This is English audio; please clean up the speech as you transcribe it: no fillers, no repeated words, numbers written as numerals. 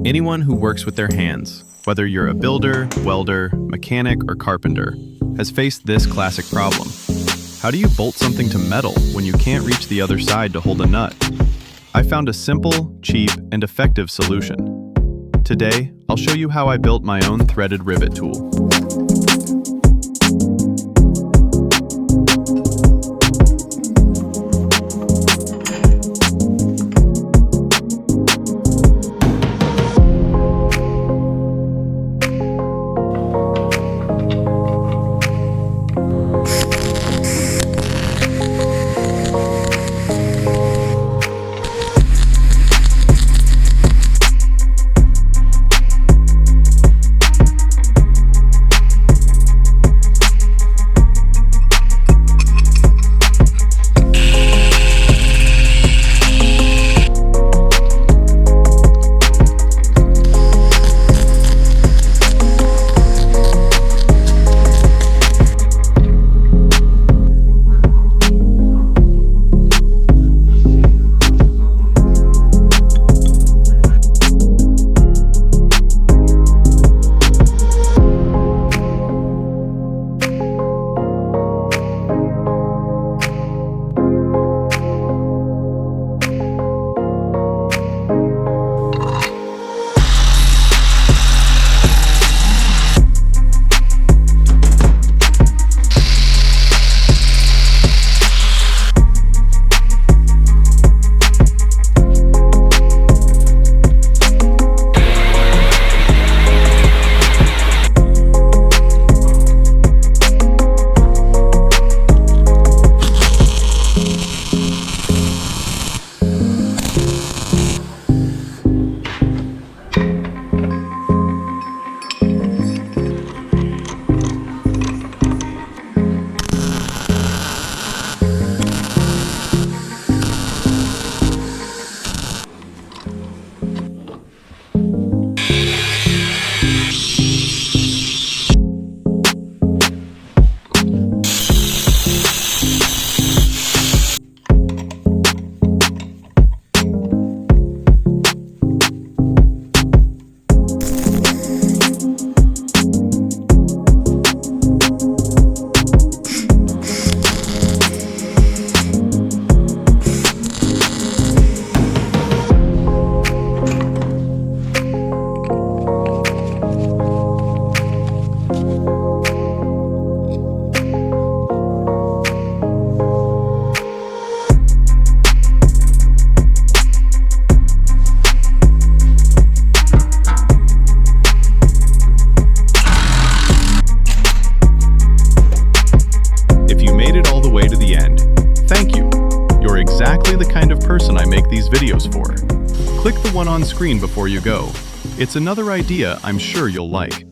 Anyone who works with their hands, whether you're a builder, welder, mechanic, or carpenter, has faced this classic problem. How do you bolt something to metal when you can't reach the other side to hold a nut? I found a simple, cheap, and effective solution. Today, I'll show you how I built my own threaded rivet tool. Exactly the kind of person I make these videos for. Click the one on screen before you go. It's another idea I'm sure you'll like.